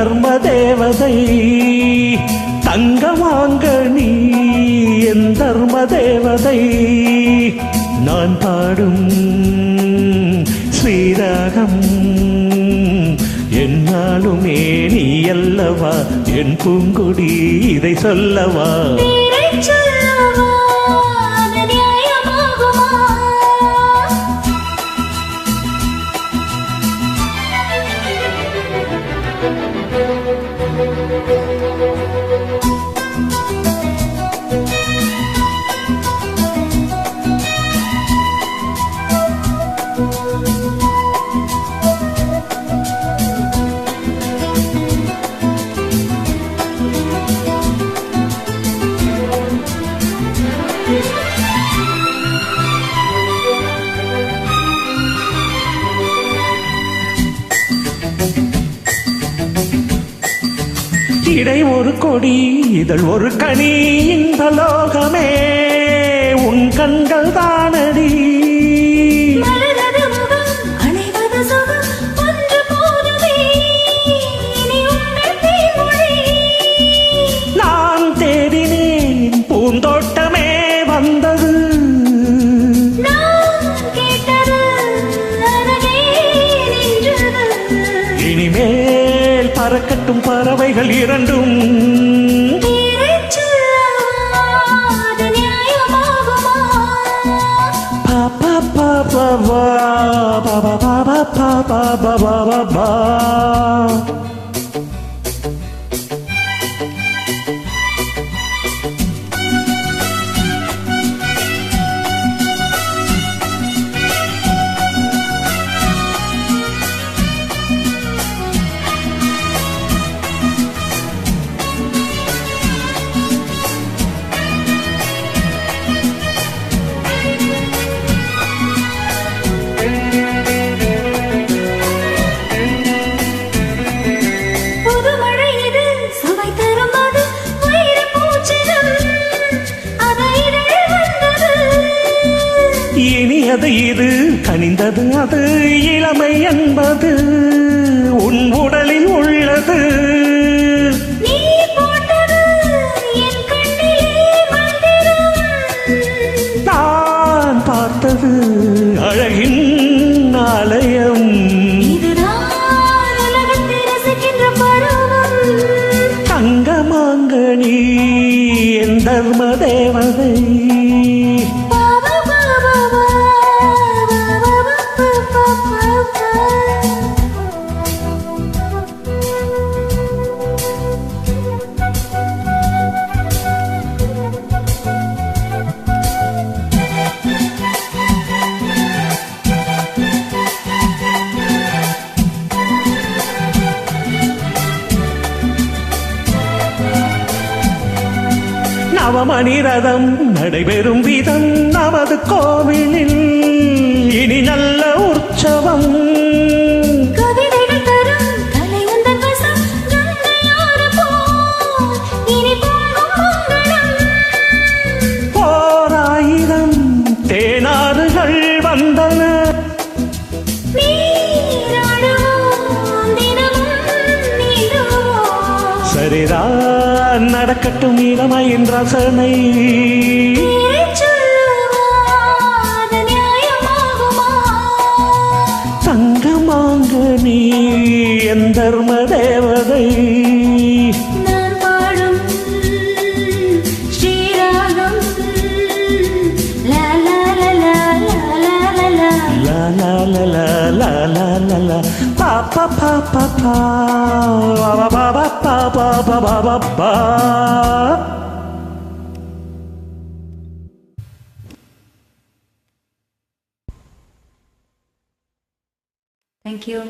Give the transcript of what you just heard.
தர்ம தேவதை தங்கமாங்க நீ என் தர்ம தேவதை நான் பாடும் ஸ்ரீராகம் என்னாலுமே நீ அல்லவா என் பூங்குடி இதை சொல்லவா இடை ஒரு கொடி இதழ் ஒரு கனி இந்த லோகமே உன் கண்கள் தானடி நான் தேடினேன் பூந்தோட்டமே வந்தது இனிமேல் பறக்கட்டும் பறவைகள் இரண்டும் இனியது இது கனிந்தது அது இளமை என்பது உன் உடலில் உள்ளது நான் பார்த்தது அழகின் ஆலயம் தங்கமாங்கனி என் தர்ம தேவதை நவமணி ரதம் நடைபெறும் விதம் நமது கோவிலில் இனி நல்ல உற்சவம் போராயிரம் தேனாறுகள் வந்தன சரிதான் நடக்கட்டும் இளமையின் ரசனை தங்கமாங்க நீ என் தர்ம தேவதை நான் பாடும் ஸ்ரீராகம் லா லா லா லா லா லா லா லா லா லா லா லா லா லா பா பா பா பா பா பா பா பா பா பா பா பா பா. Thank you.